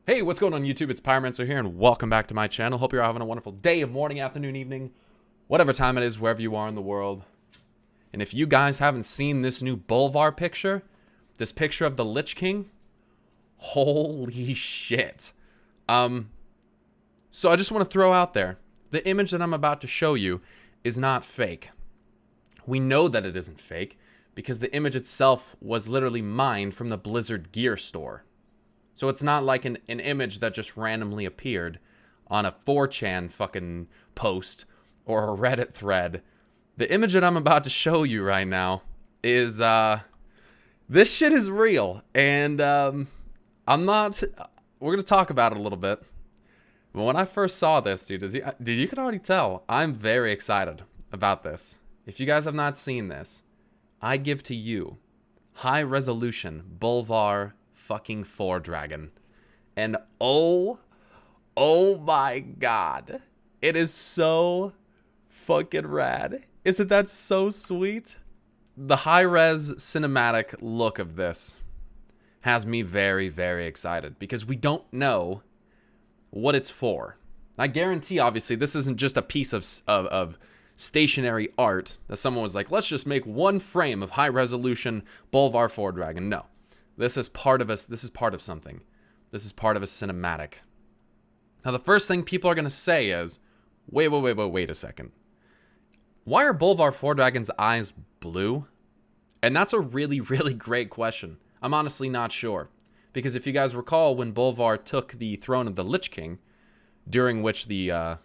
Hey, what's going on YouTube? It's Pyromancer here, and welcome back to my channel. Hope you're all having a wonderful day, morning, afternoon, evening, whatever time it is, wherever you are in the world. And if you guys haven't seen this new Bolvar picture, this picture of the Lich King, holy shit. So I just want to throw out there, the image that I'm about to show you is not fake. We know that it isn't fake, because the image itself was literally mined from the Blizzard gear store. So it's not like an image that just randomly appeared on a 4chan fucking post or a Reddit thread. The image that I'm about to show you right now is, this shit is real. And, we're gonna talk about it a little bit. But when I first saw this, dude, you can already tell, I'm very excited about this. If you guys have not seen this, I give to you high resolution Bolvar fucking 4 dragon, and oh my god, it is so fucking rad. Isn't that so sweet? The high-res cinematic look of this has me very, very excited, because we don't know what it's for. I guarantee, obviously, this isn't just a piece of stationary art that someone was like, let's just make one frame of high-resolution Bolvar 4 dragon. No. This is part of us. This is part of something. This is part of a cinematic. Now, the first thing people are going to say is, wait a second. Why are Bolvar 4 Dragon's eyes blue? And that's a really, really great question. I'm honestly not sure. Because if you guys recall, when Bolvar took the throne of the Lich King, during which the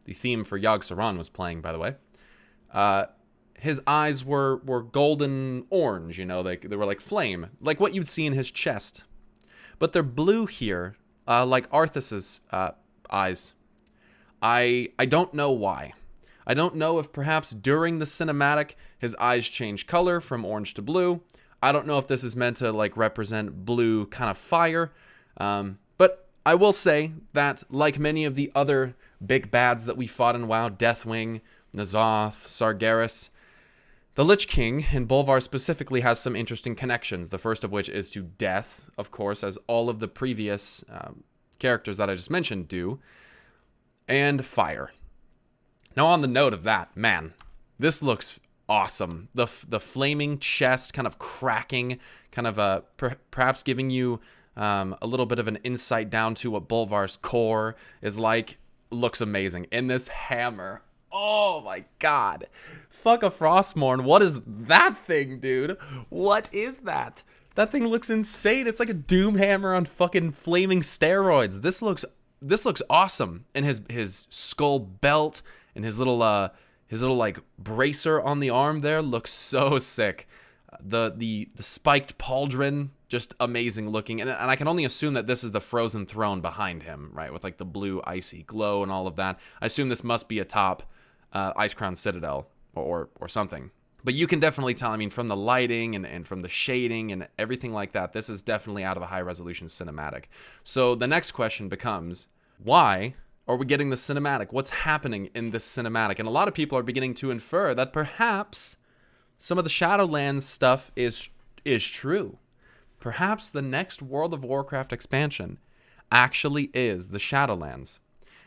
theme for Yogg-Saron was playing, by the way, his eyes were golden orange, you know, they were like flame, like what you'd see in his chest. But they're blue here, like Arthas's eyes. I don't know why. I don't know if perhaps during the cinematic his eyes change color from orange to blue. I don't know if this is meant to like represent blue kind of fire. But I will say that like many of the other big bads that we fought in WoW, Deathwing, N'Zoth, Sargeras, the Lich King, and Bolvar specifically, has some interesting connections. The first of which is to death, of course, as all of the previous characters that I just mentioned do, and fire. Now, on the note of that, man, this looks awesome. The flaming chest kind of cracking, kind of perhaps giving you a little bit of an insight down to what Bolvar's core is like, looks amazing. And this hammer, oh my god. Fuck a Frostmourne. What is that thing, dude? What is that? That thing looks insane. It's like a Doom Hammer on fucking flaming steroids. This looks awesome. And his skull belt and his little like bracer on the arm there looks so sick. The spiked pauldron, just amazing looking. And I can only assume that this is the frozen throne behind him, right? With like the blue icy glow and all of that. I assume this must be atop Icecrown Citadel or something. But you can definitely tell, I mean, from the lighting and from the shading and everything like that, this is definitely out of a high-resolution cinematic. So the next question becomes, why are we getting the cinematic? What's happening in this cinematic? And a lot of people are beginning to infer that perhaps some of the Shadowlands stuff is true. Perhaps the next World of Warcraft expansion actually is the Shadowlands.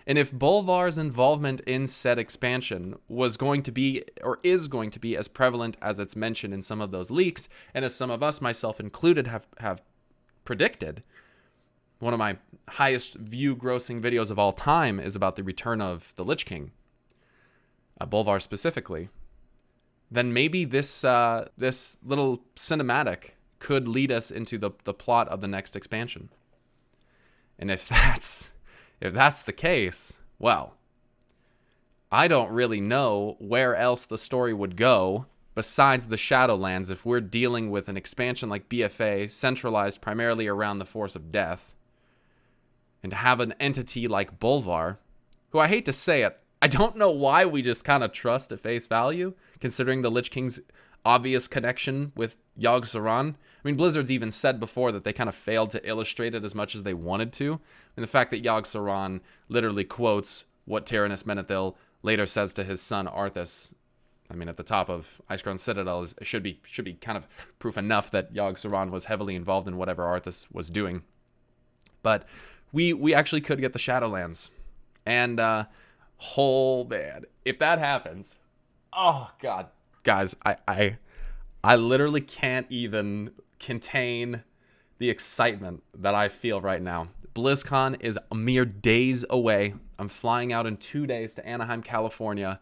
And if Bolvar's involvement in said expansion was going to be, or is going to be, as prevalent as it's mentioned in some of those leaks, and as some of us, myself included, have predicted, one of my highest view grossing videos of all time is about the return of the Lich King, Bolvar specifically, then maybe this little cinematic could lead us into the plot of the next expansion. And if that's the case, well, I don't really know where else the story would go besides the Shadowlands if we're dealing with an expansion like BFA, centralized primarily around the Force of Death, and to have an entity like Bolvar, who, I hate to say it, I don't know why we just kind of trust at face value, considering the Lich King's obvious connection with Yogg-Saron. I mean, Blizzard's even said before that they kind of failed to illustrate it as much as they wanted to. And the fact that Yogg-Saron literally quotes what Tyrannus Menethil later says to his son Arthas, I mean, at the top of Icecrown Citadel, should be kind of proof enough that Yogg-Saron was heavily involved in whatever Arthas was doing. But we actually could get the Shadowlands. And oh man, if that happens, oh god, guys, I literally can't even contain the excitement that I feel right now. BlizzCon is a mere days away. I'm flying out in 2 days to Anaheim, California.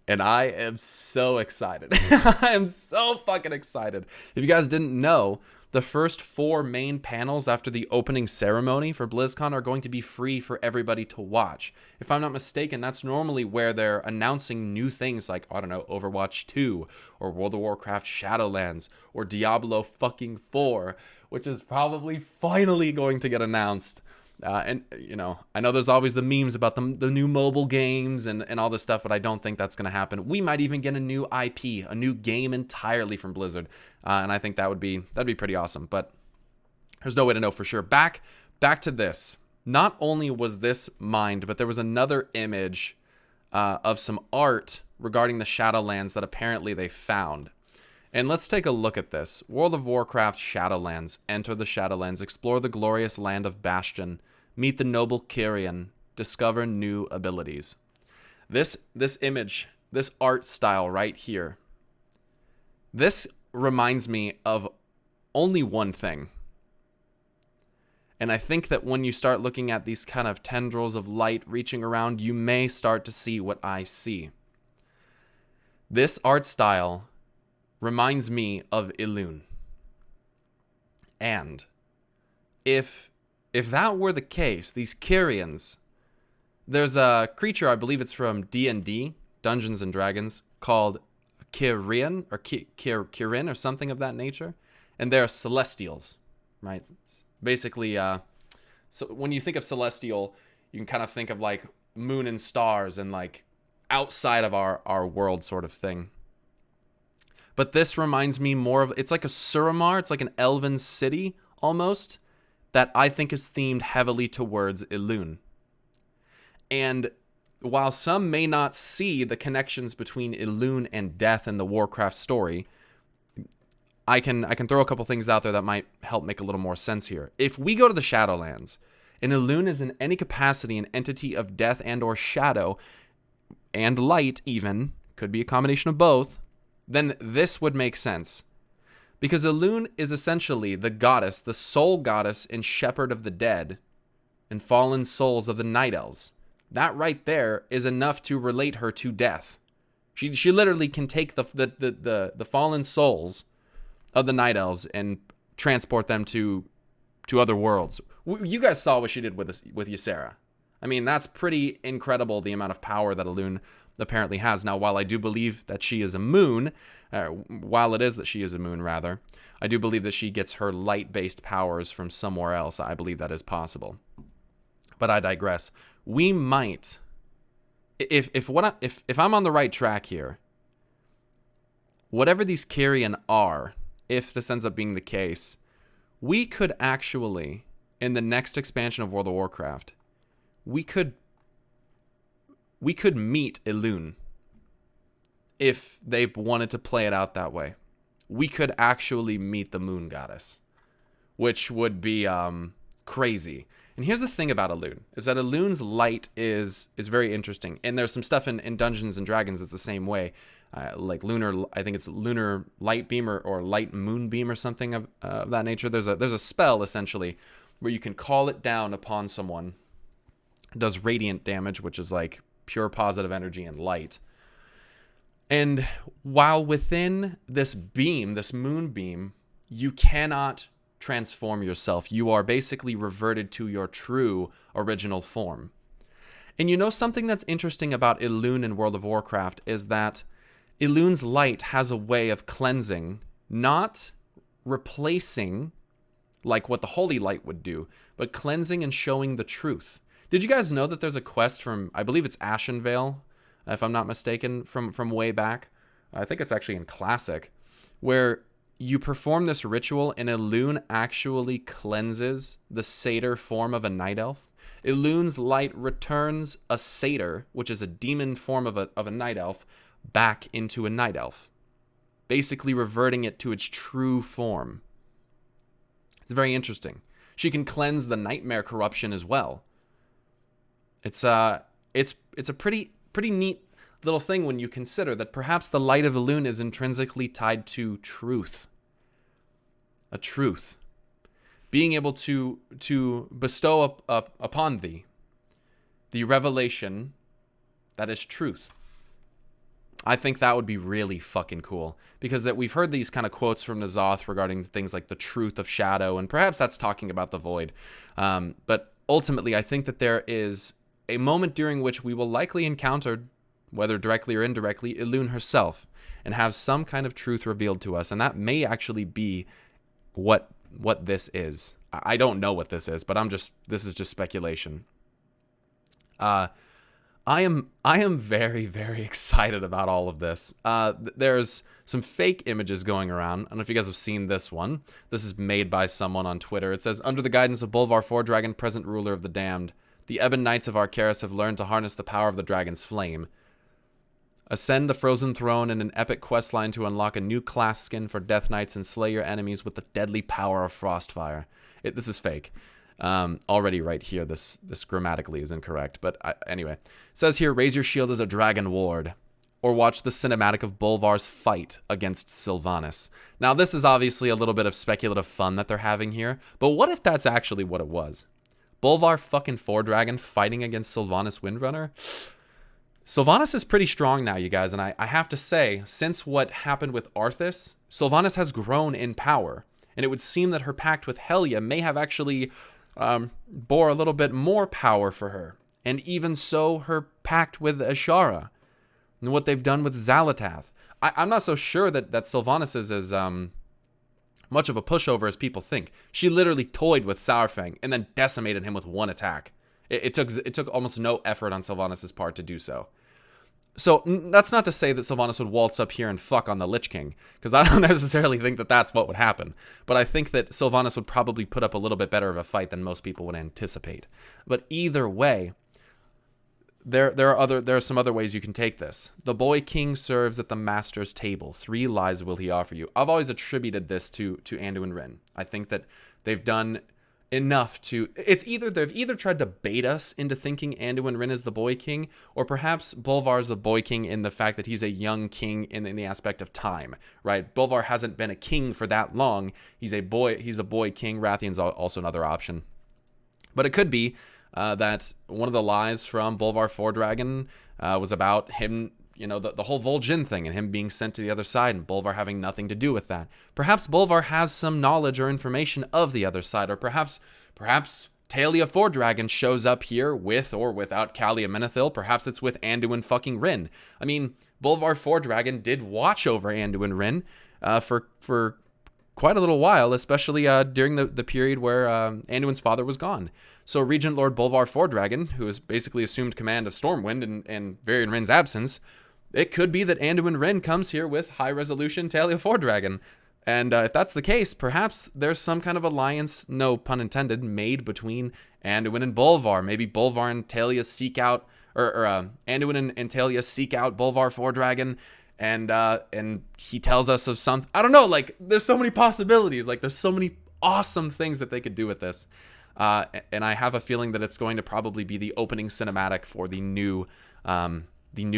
And I am so excited. I am so fucking excited. If you guys didn't know, the first 4 main panels after the opening ceremony for BlizzCon are going to be free for everybody to watch. If I'm not mistaken, that's normally where they're announcing new things like, I don't know, Overwatch 2 or World of Warcraft Shadowlands or Diablo fucking 4, which is probably finally going to get announced. And, you know, I know there's always the memes about the new mobile games and all this stuff, but I don't think that's going to happen. We might even get a new IP, a new game entirely from Blizzard. And I think that'd be pretty awesome. But there's no way to know for sure. Back to this. Not only was this mined, but there was another image of some art regarding the Shadowlands that apparently they found. And let's take a look at this. World of Warcraft Shadowlands. Enter the Shadowlands. Explore the glorious land of Bastion. Meet the noble Kyrian. Discover new abilities. This image, this art style right here. This reminds me of only one thing. And I think that when you start looking at these kind of tendrils of light reaching around, you may start to see what I see. This art style reminds me of Elune. And if that were the case, these Kyrians, there's a creature, I believe it's from D&D, Dungeons and Dragons, called Kyrian or Kirin or something of that nature, and they're celestials, right? Basically, so when you think of celestial, you can kind of think of like moon and stars and like outside of our world sort of thing. But this reminds me more of, it's like a Suramar, it's like an elven city almost, that I think is themed heavily towards Elune. And while some may not see the connections between Elune and death in the Warcraft story, I can throw a couple things out there that might help make a little more sense here. If we go to the Shadowlands, and Elune is in any capacity an entity of death and or shadow, and light even, could be a combination of both, then this would make sense. Because Elune is essentially the goddess, the soul goddess and shepherd of the dead and fallen souls of the Night Elves. That right there is enough to relate her to death. She literally can take the fallen souls of the Night Elves and transport them to other worlds. You guys saw what she did with Ysera. I mean, that's pretty incredible, the amount of power that Elune apparently has. Now, while I do believe that she is a moon, while it is that she is a moon, rather, I do believe that she gets her light-based powers from somewhere else. I believe that is possible. But I digress. We might, if I'm on the right track here, whatever these Kyrian are, if this ends up being the case, we could actually, in the next expansion of World of Warcraft, we could meet Elune if they wanted to play it out that way. We could actually meet the moon goddess, which would be crazy. And here's the thing about Elune, is that Elune's light is very interesting. And there's some stuff in Dungeons and Dragons that's the same way. Like lunar, I think it's lunar light beam or light moon beam or something of that nature. There's a spell essentially where you can call it down upon someone. It does radiant damage, which is like pure positive energy and light. And while within this beam, this moon beam, you cannot transform yourself. You are basically reverted to your true original form. And you know something that's interesting about Elune in World of Warcraft is that Elune's light has a way of cleansing, not replacing like what the holy light would do, but cleansing and showing the truth. Did you guys know that there's a quest from, I believe it's Ashenvale, if I'm not mistaken, from way back? I think it's actually in Classic, where you perform this ritual and Elune actually cleanses the satyr form of a night elf. Elune's light returns a satyr, which is a demon form of a night elf, back into a night elf, basically reverting it to its true form. It's very interesting. She can cleanse the nightmare corruption as well. It's a pretty neat little thing when you consider that perhaps the light of Elune is intrinsically tied to truth. A truth. Being able to bestow upon thee the revelation that is truth. I think that would be really fucking cool, because that we've heard these kind of quotes from N'Zoth regarding things like the truth of Shadow, and perhaps that's talking about the Void. But ultimately, I think that there is a moment during which we will likely encounter, whether directly or indirectly, Elune herself, and have some kind of truth revealed to us, and that may actually be what this is. I don't know what this is, but this is just speculation. I am very, very excited about all of this. There's some fake images going around. I don't know if you guys have seen this one. This is made by someone on Twitter. It says, under the guidance of Bolvar, Foredragon, present ruler of the damned, the Ebon Knights of Arcaris have learned to harness the power of the dragon's flame. Ascend the frozen throne in an epic questline to unlock a new class skin for Death Knights and slay your enemies with the deadly power of Frostfire. This is fake. Already right here, this grammatically is incorrect. But anyway, it says here, raise your shield as a dragon ward. Or watch the cinematic of Bolvar's fight against Sylvanas. Now, this is obviously a little bit of speculative fun that they're having here. But what if that's actually what it was? Bolvar fucking Foredragon fighting against Sylvanas Windrunner? Sylvanas is pretty strong now, you guys. And I have to say, since what happened with Arthas, Sylvanas has grown in power. And it would seem that her pact with Helya may have actually bore a little bit more power for her. And even so, her pact with Ashara. And what they've done with Xal'atath. I'm not so sure that Sylvanas is as much of a pushover as people think. She literally toyed with Saurfang and then decimated him with one attack. It took almost no effort on Sylvanas' part to do so. So that's not to say that Sylvanas would waltz up here and fuck on the Lich King, because I don't necessarily think that that's what would happen. But I think that Sylvanas would probably put up a little bit better of a fight than most people would anticipate. But either way, there are some other ways you can take this. The boy king serves at the master's table. 3 lies will he offer you. I've always attributed this to Anduin Wrynn. I think that they've done enough to... They've either tried to bait us into thinking Anduin Wrynn is the boy king, or perhaps Bolvar is the boy king in the fact that he's a young king in the aspect of time, right? Bolvar hasn't been a king for that long. He's a boy king. Rathian's also another option. But it could be that one of the lies from Bolvar Foredragon was about him, the whole Vol'jin thing and him being sent to the other side and Bolvar having nothing to do with that. Perhaps Bolvar has some knowledge or information of the other side, or perhaps Talia Foredragon shows up here with or without Calia Menethil. Perhaps it's with Anduin fucking Wrynn. I mean, Bolvar Foredragon did watch over Anduin Wrynn for quite a little while, especially during the period where Anduin's father was gone. So Regent Lord Bolvar Foredragon, who has basically assumed command of Stormwind in Varian Wrynn's absence, it could be that Anduin Wrynn comes here with high-resolution Talia Foredragon. And if that's the case, perhaps there's some kind of alliance, no pun intended, made between Anduin and Bolvar. Maybe Bolvar and Talia seek out, or Anduin and Talia seek out Bolvar Foredragon, and he tells us of something. I don't know, like, there's so many possibilities. Like, there's so many awesome things that they could do with this. And I have a feeling that it's going to probably be the opening cinematic for the new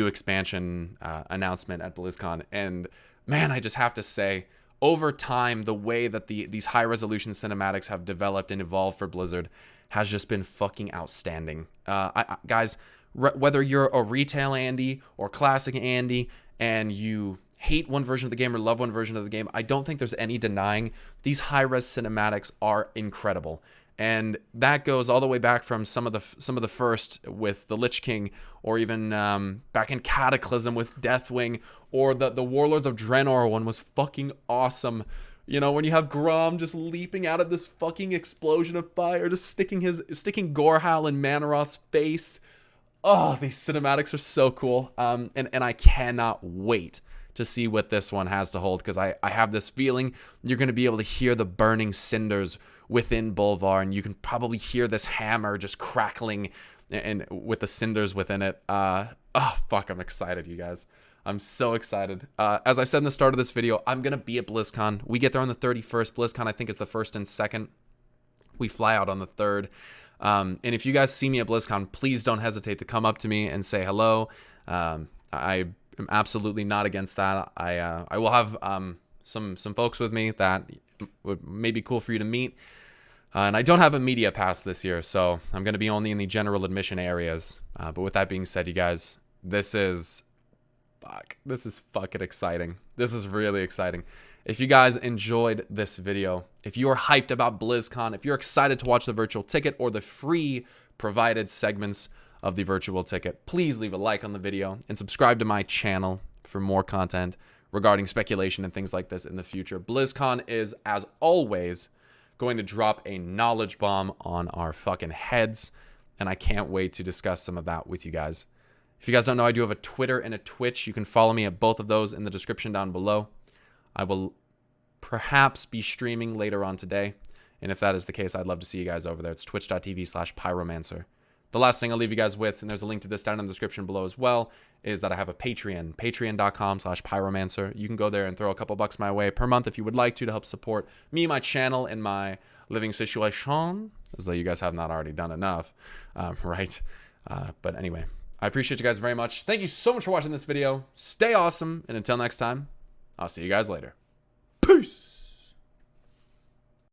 expansion announcement at BlizzCon. And man, I just have to say, over time, the way that these high-resolution cinematics have developed and evolved for Blizzard has just been fucking outstanding. Guys, whether you're a retail Andy or classic Andy, and you hate one version of the game or love one version of the game, I don't think there's any denying these high-res cinematics are incredible. And that goes all the way back from some of the first with the Lich King, or even back in Cataclysm with Deathwing, or the Warlords of Draenor one was fucking awesome. When you have Grom just leaping out of this fucking explosion of fire, just sticking Gorhal in Manaroth's face. Oh, these cinematics are so cool. And I cannot wait to see what this one has to hold, because I have this feeling you're going to be able to hear the burning cinders within Bolvar, and you can probably hear this hammer just crackling and with the cinders within it. Fuck, I'm excited, you guys. I'm so excited. As I said in the start of this video, I'm going to be at BlizzCon. We get there on the 31st. BlizzCon, I think, is the 1st and 2nd. We fly out on the 3rd. And if you guys see me at BlizzCon, please don't hesitate to come up to me and say hello. I am absolutely not against that. I will have some folks with me that would may be cool for you to meet. And I don't have a media pass this year, so I'm going to be only in the general admission areas. But with that being said, you guys, this is fucking exciting. This is really exciting. If you guys enjoyed this video, if you are hyped about BlizzCon, if you're excited to watch the virtual ticket or the free provided segments of the virtual ticket, please leave a like on the video and subscribe to my channel for more content regarding speculation and things like this in the future. BlizzCon is, as always, going to drop a knowledge bomb on our fucking heads, and I can't wait to discuss some of that with you guys. If you guys don't know, I do have a Twitter and a Twitch. You can follow me at both of those in the description down below. I will perhaps be streaming later on today, and if that is the case, I'd love to see you guys over there. It's twitch.tv/Pyromancer. The last thing I'll leave you guys with, and there's a link to this down in the description below as well, is that I have a Patreon, patreon.com/Pyromancer. You can go there and throw a couple bucks my way per month if you would like to help support me, my channel, and my living situation, as though you guys have not already done enough, right? But anyway, I appreciate you guys very much. Thank you so much for watching this video. Stay awesome, and until next time, I'll see you guys later. Peace!